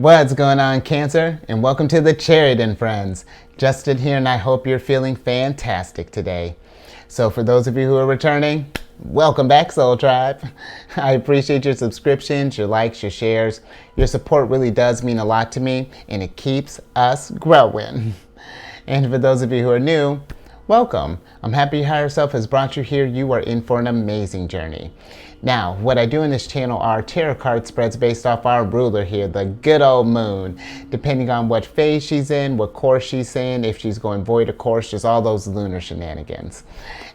What's going on, Cancer? And welcome to the Chariot Friends. Justin here, and I hope you're feeling fantastic today. So for those of you who are returning, welcome back, Soul Tribe. I appreciate your subscriptions, your likes, your shares. Your support really does mean a lot to me, and it keeps us growing. And for those of you who are new, welcome. I'm happy your higher self has brought you here. You are in for an amazing journey. Now, what I do in this channel are tarot card spreads based off our ruler here, the good old moon. Depending on what phase she's in, what course she's in, if she's going void of course, just all those lunar shenanigans.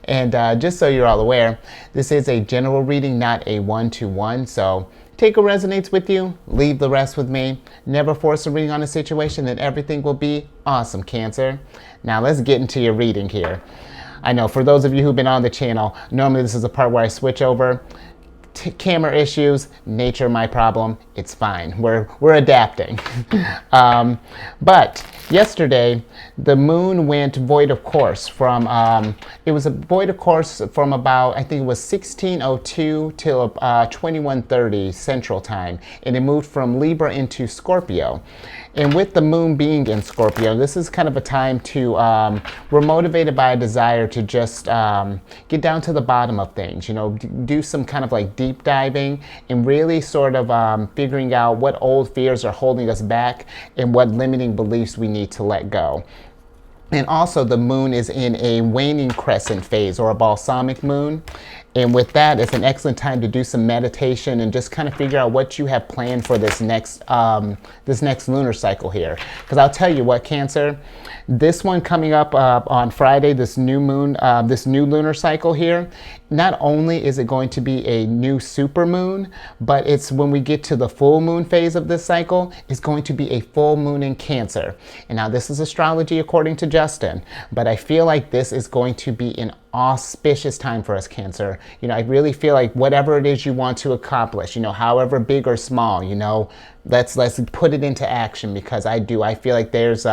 And just so you're all aware, this is a general reading, not a one-to-one. So take what resonates with you, leave the rest with me. Never force a reading on a situation, and everything will be awesome, Cancer. Now let's get into your reading here. I know for those of you who've been on the channel, normally this is a part where I switch over. Camera issues, nature my problem, it's fine. We're adapting. But yesterday, the moon went void of course from, it was a void of course from about, I think it was 1602 till 2130 Central Time. And it moved from Libra into Scorpio. And with the moon being in Scorpio, this is kind of a time to, we're motivated by a desire to just get down to the bottom of things, you know, do some kind of like deep diving and really sort of figuring out what old fears are holding us back and what limiting beliefs we need to let go. And also the moon is in a waning crescent phase, or a balsamic moon. And with that, it's an excellent time to do some meditation and just kind of figure out what you have planned for this next lunar cycle here. Because I'll tell you what, Cancer, this one coming up on Friday, this new moon, this new lunar cycle here, not only is it going to be a new super moon, but it's when we get to the full moon phase of this cycle, it's going to be a full moon in Cancer. And now this is astrology according to Justin, but I feel like this is going to be an auspicious time for us, Cancer. You know, I really feel like whatever it is you want to accomplish, you know, however big or small, you know, let's put it into action, because I feel like there's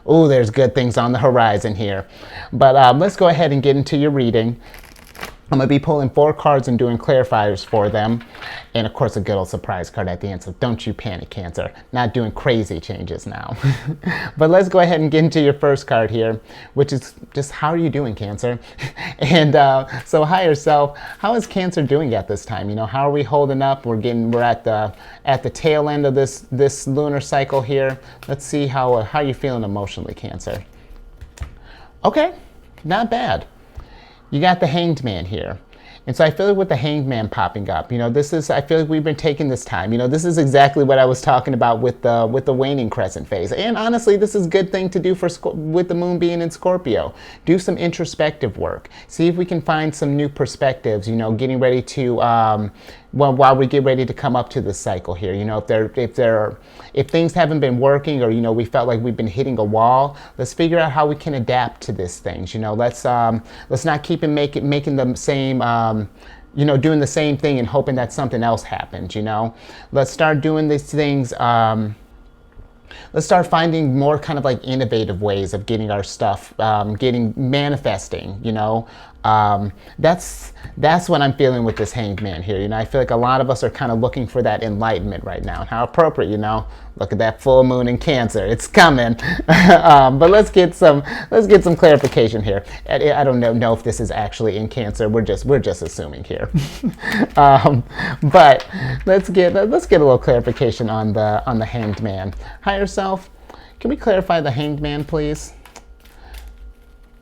there's good things on the horizon here. But let's go ahead and get into your reading. I'm going to be pulling 4 cards and doing clarifiers for them. And of course, a good old surprise card at the end. So don't you panic, Cancer. Not doing crazy changes now. But let's go ahead and get into your first card here, which is just, how are you doing, Cancer? And so higher self, how is Cancer doing at this time? You know, how are we holding up? We're at the tail end of this lunar cycle here. Let's see how you're feeling emotionally, Cancer. Okay, not bad. You got the Hanged Man here. And so I feel like with the Hanged Man popping up, you know, I feel like we've been taking this time. You know, this is exactly what I was talking about with the waning crescent phase. And honestly, this is a good thing to do with the moon being in Scorpio. Do some introspective work. See if we can find some new perspectives, you know, getting ready to, while we get ready to come up to this cycle here. You know, if things haven't been working, or, you know, we felt like we've been hitting a wall, let's figure out how we can adapt to these things. You know, let's not keep making the same, you know, doing the same thing and hoping that something else happens, you know. Let's start doing these things, let's start finding more kind of like innovative ways of getting our stuff, manifesting, you know. That's what I'm feeling with this Hanged Man here. You know, I feel like a lot of us are kind of looking for that enlightenment right now. And how appropriate, you know. Look at that full moon in Cancer. It's coming. But let's get some clarification here. I don't know if this is actually in Cancer. We're just assuming here. But let's get a little clarification on the Hanged Man. Higher self, can we clarify the Hanged Man, please?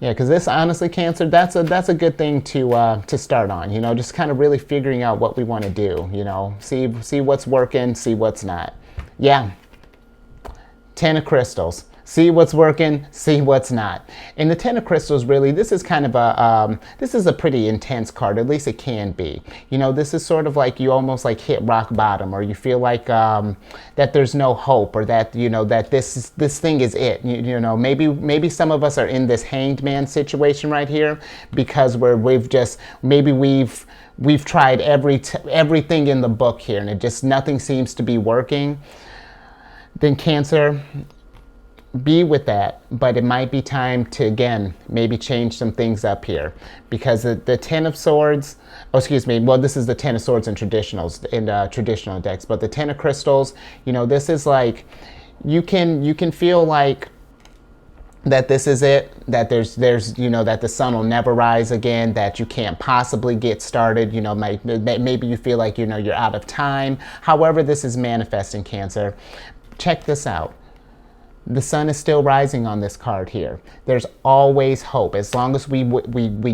Yeah, because this, honestly, Cancer, that's a good thing to start on. You know, just kind of really figuring out what we want to do. You know, see what's working, see what's not. Yeah, 10 of Crystals. See what's working, see what's not. And the 10 of Crystals, really, this is kind of a pretty intense card. At least it can be. You know, this is sort of like you almost like hit rock bottom, or you feel like that there's no hope, or that, you know, that this thing is it. You know, maybe some of us are in this Hanged Man situation right here because we've tried everything in the book here, and nothing seems to be working. Then Cancer, be with that, but it might be time to, again, maybe change some things up here, because the Ten of Swords, oh, excuse me, well, this is the Ten of Swords in traditionals, in traditional decks, but the Ten of Crystals, you know, this is like, you can feel like that this is it, that there's you know, that the sun will never rise again, that you can't possibly get started, you know, maybe you feel like, you know, you're out of time. However this is manifesting, Cancer, check this out. The sun is still rising on this card here. There's always hope, as long as we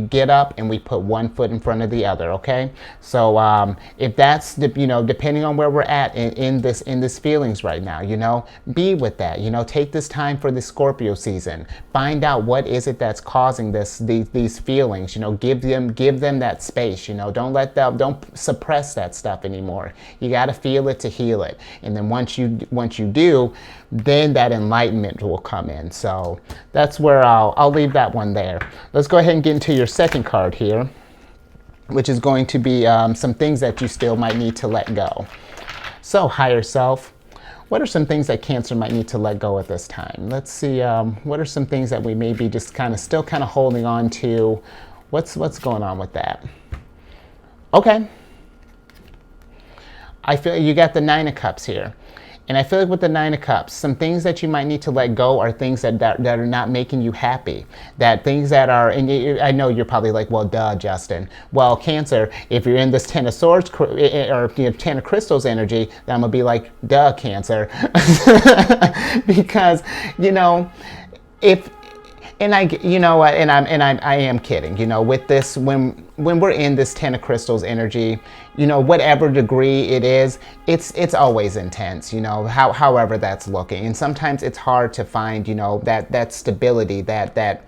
get up and we put one foot in front of the other, okay? So if that's, you know, depending on where we're at in this feelings right now, you know, be with that. You know, take this time for the Scorpio season. Find out what is it that's causing these feelings. You know, give them that space. You know, don't suppress that stuff anymore. You got to feel it to heal it. And then once you do, then that enlightenment will come in. So that's where I'll leave that one there. Let's go ahead and get into your second card here, which is going to be some things that you still might need to let go. So higher self, what are some things that Cancer might need to let go at this time? Let's see, what are some things that we may be just still holding on to? What's going on with that? Okay. I feel you got the Nine of Cups here. And I feel like with the Nine of Cups, some things that you might need to let go are things that are not making you happy. That things that are, and I know you're probably like, well, duh, Justin. Well, Cancer, if you're in this Ten of Swords or, you know, Ten of Crystals energy, then I'm going to be like, duh, Cancer. Because, you know, if, and I, you know, I am kidding, you know, with this, when we're in this Ten of Crystals energy, you know, whatever degree it is, it's always intense, you know, however that's looking. And sometimes it's hard to find, you know, that stability, that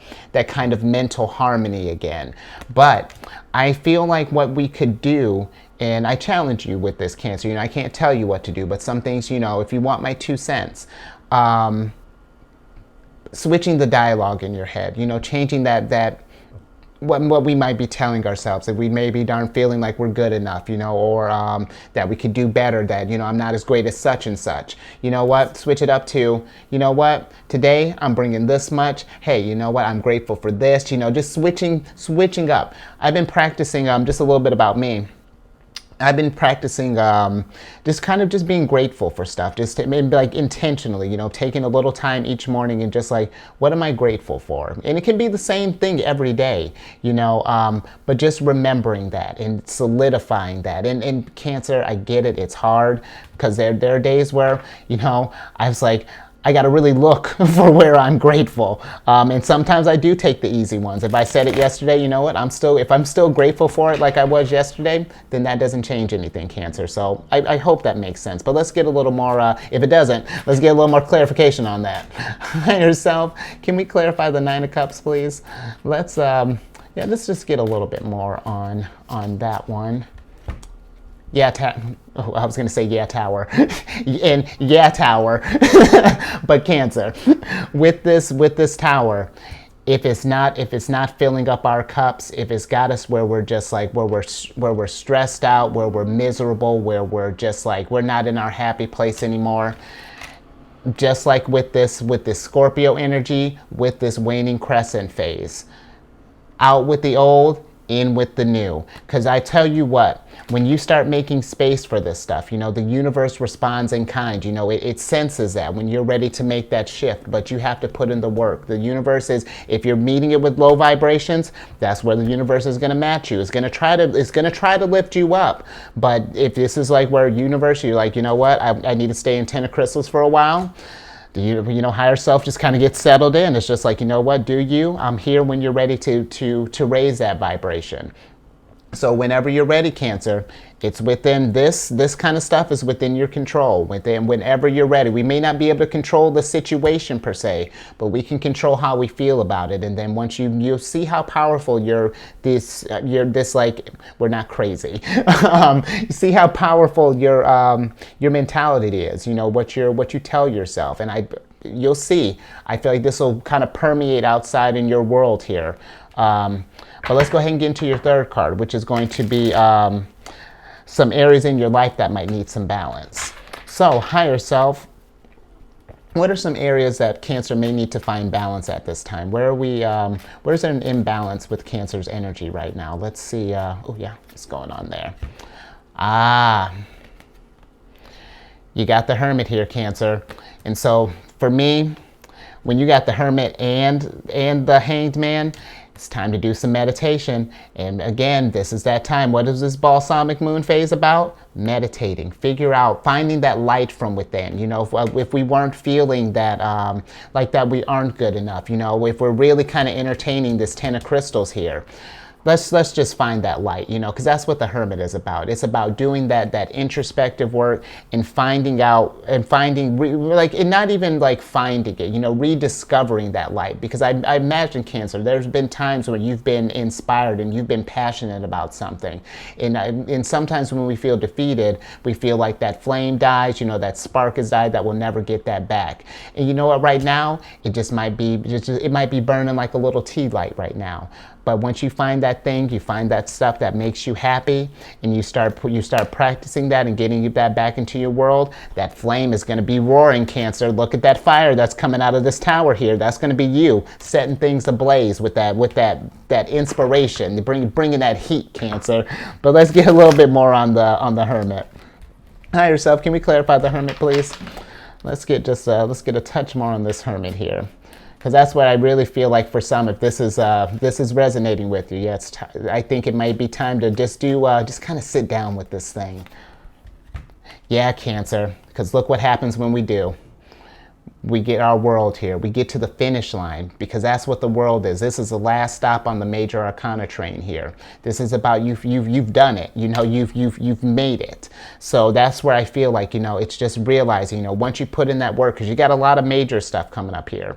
kind of mental harmony again. But I feel like what we could do, and I challenge you with this, Cancer, you know, I can't tell you what to do, but some things, you know, if you want my 2 cents, switching the dialogue in your head, you know, changing what we might be telling ourselves, that we maybe aren't feeling like we're good enough, you know, or that we could do better, that, you know, I'm not as great as such and such. You know what? Switch it up to, you know what? Today I'm bringing this much. Hey, you know what? I'm grateful for this. You know, just switching up. I've been practicing just a little bit about me. I've been practicing just being grateful for stuff, just maybe like intentionally, you know, taking a little time each morning and just like, what am I grateful for? And it can be the same thing every day, you know, but just remembering that and solidifying that. And Cancer, I get it, it's hard, because there are days where, you know, I was like, I got to really look for where I'm grateful. And sometimes I do take the easy ones. If I said it yesterday, you know what, if I'm still grateful for it like I was yesterday, then that doesn't change anything, Cancer. So I hope that makes sense. But let's get a little more, if it doesn't, let's get a little more clarification on that. Higher self, can we clarify the Nine of Cups, please? Let's just get a little bit more on that one. Yeah, I was going to say yeah, tower. And yeah, tower. But Cancer, with this tower, if it's not filling up our cups, if it's got us where we're just like, where we're stressed out, where we're miserable, where we're just like, we're not in our happy place anymore, just like with this Scorpio energy, with this waning crescent phase, out with the old, in with the new. Because I tell you what, when you start making space for this stuff, you know, the universe responds in kind. You know, it senses that when you're ready to make that shift, but you have to put in the work. The universe is, if you're meeting it with low vibrations, that's where the universe is going to match you. It's going to try to lift you up. But if this is like where universe, you're like, you know what, I need to stay in Ten of Crystals for a while. You know, higher self just kind of gets settled in. It's just like, you know what, I'm here when you're ready to raise that vibration. So whenever you're ready, Cancer, it's within this kind of stuff is within your control. Whenever you're ready, we may not be able to control the situation per se, but we can control how we feel about it. And then once you'll see how powerful you're like, we're not crazy. You see how powerful your mentality is. You know what you tell yourself, and you'll see. I feel like this will kind of permeate outside in your world here. But let's go ahead and get into your third card, which is going to be some areas in your life that might need some balance. So, higher self, what are some areas that Cancer may need to find balance at this time? Where are we, where's there an imbalance with Cancer's energy right now? Let's see, oh yeah, what's going on there? Ah, you got the Hermit here, Cancer. And so for me, when you got the Hermit and the Hanged Man, it's time to do some meditation. And again, this is that time. What is this balsamic moon phase about? Meditating, figure out, finding that light from within. You know, if we weren't feeling that, like that we aren't good enough, you know, if we're really kind of entertaining this 10 of crystals here, let's just find that light, you know, because that's what the Hermit is about. It's about doing that introspective work and finding out and finding and not even like finding it, you know, rediscovering that light. Because I imagine, Cancer, there's been times when you've been inspired and you've been passionate about something, and sometimes when we feel defeated, we feel like that flame dies, you know, that spark has died, that we'll never get that back. And you know what? Right now, it just might be it might be burning like a little tea light right now. But once you find that thing, you find that stuff that makes you happy, and you start practicing that and getting that back into your world, that flame is going to be roaring, Cancer. Look at that fire that's coming out of this tower here. That's going to be you setting things ablaze with that inspiration, bringing that heat, Cancer. But let's get a little bit more on the Hermit. Higher self, can we clarify the Hermit, please? Let's get a touch more on this Hermit here. Because that's what I really feel like for some, if this is resonating with you, yeah, I think it might be time to just kind of sit down with this thing. Yeah, Cancer, because look what happens when we do. We get our world here. We get to the finish line, because that's what the world is. This is the last stop on the major arcana train here. This is about you've done it. You know, you've made it. So that's where I feel like, you know, it's just realizing, you know, once you put in that work, because you got a lot of major stuff coming up here.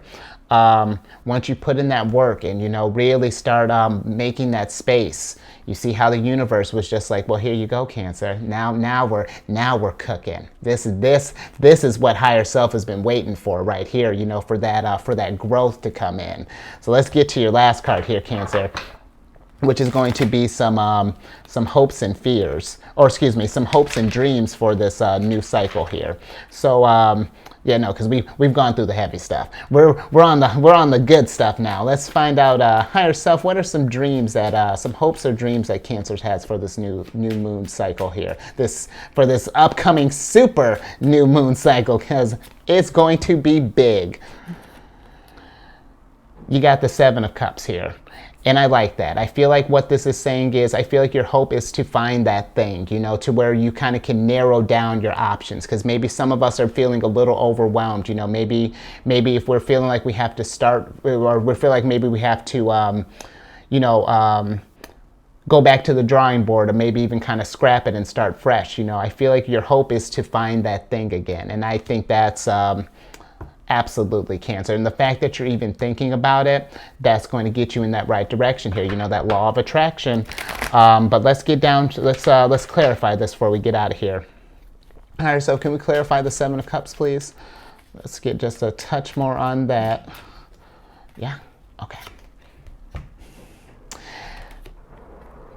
Once you put in that work and, you know, really start making that space, you see how the universe was just like, well, here you go, Cancer. Now we're cooking. This is what higher self has been waiting for right here, you know, for that growth to come in. So let's get to your last card here, Cancer, which is going to be some hopes and fears, or excuse me, some hopes and dreams for this new cycle here. So yeah, no, because we've gone through the heavy stuff. We're on the good stuff now. Let's find out, higher self, what are some dreams that some hopes or dreams that Cancer has for this new moon cycle here, for this upcoming super new moon cycle, because it's going to be big. You got the 7 of Cups here. And I like that. I feel like what this is saying is, I feel like your hope is to find that thing, you know, to where you kind of can narrow down your options. Because maybe some of us are feeling a little overwhelmed, you know, maybe if we're feeling like we have to start, or we feel like maybe we have to, go back to the drawing board, or maybe even kind of scrap it and start fresh. You know, I feel like your hope is to find that thing again. And I think that's absolutely, Cancer. And the fact that you're even thinking about it, that's going to get you in that right direction here, you know, that law of attraction. But let's get down to, let's clarify this before we get out of here. All right, so can we clarify the 7 of Cups, please? Let's get just a touch more on that. Yeah, okay.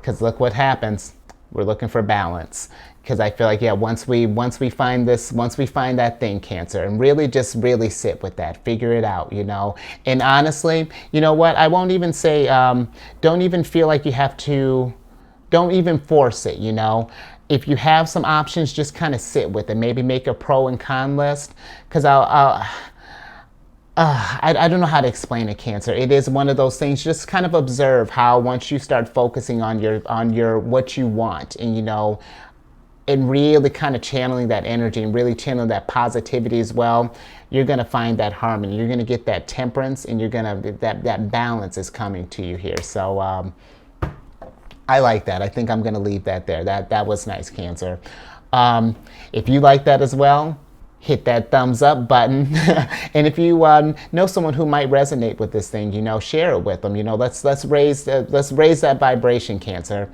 Because look what happens. We're looking for balance. Because I feel like, yeah, once we find that thing, Cancer, and really sit with that, figure it out, you know. And honestly, you know what? I won't even say, don't even feel like you have to, don't even force it, you know. If you have some options, just kind of sit with it. Maybe make a pro and con list. Because I don't know how to explain it, Cancer. It is one of those things. Just kind of observe how once you start focusing on your what you want, and you know, and really kind of channeling that energy and really channeling that positivity as well, you're gonna find that harmony. You're gonna get that temperance, and you're gonna that balance is coming to you here. So I like that. I think I'm gonna leave that there. That was nice, Cancer. If you like that as well, hit that thumbs up button. And if you know someone who might resonate with this thing, you know, share it with them. You know, let's raise that vibration, Cancer.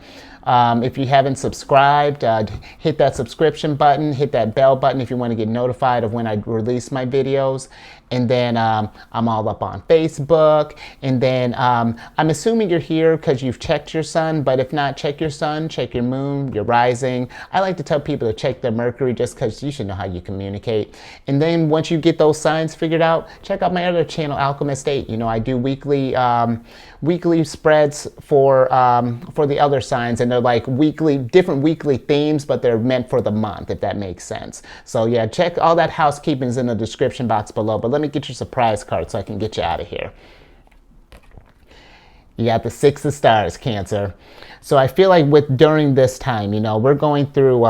If you haven't subscribed, hit that subscription button, hit that bell button if you want to get notified of when I release my videos. And then I'm all up on Facebook. And then I'm assuming you're here because you've checked your sun, but if not, check your sun, check your moon, your rising. I like to tell people to check their Mercury just because you should know how you communicate. And then once you get those signs figured out, check out my other channel, Alchemist 8. You know, I do weekly spreads for the other signs, and they're like different weekly themes, but they're meant for the month, if that makes sense. So yeah, check all that housekeeping is in the description box below. But let me get your surprise card so I can get you out of here. You got the 6 of Stars, Cancer. So I feel like during this time, you know, we're going through,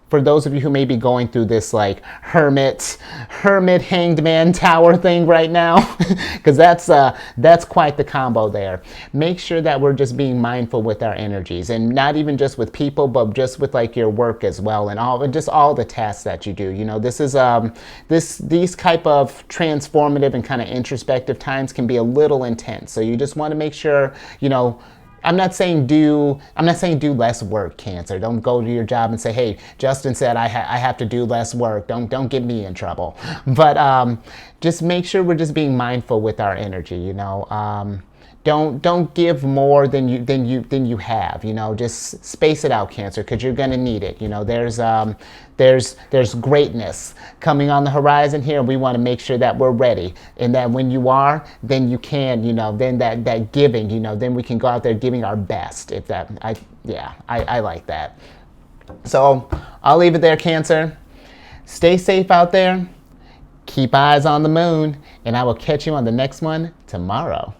for those of you who may be going through this like hermit hanged man tower thing right now, because that's quite the combo there. Make sure that we're just being mindful with our energies, and not even just with people, but just with like your work as well, and all the tasks that you do. You know, this is these type of transformative and kind of introspective times can be a little intense. So you just want to make sure, you know, I'm not saying do less work, Cancer. Don't go to your job and say, hey, Justin said I have to do less work. Don't get me in trouble. But just make sure we're just being mindful with our energy, you know. Don't give more than you have, you know. Just space it out, Cancer, because you're gonna need it. You know, there's greatness coming on the horizon here. We want to make sure that we're ready, and that when you are, then you can, you know, then that giving, you know, then we can go out there giving our best. If that, I like that. So I'll leave it there, Cancer. Stay safe out there. Keep eyes on the moon, and I will catch you on the next one tomorrow.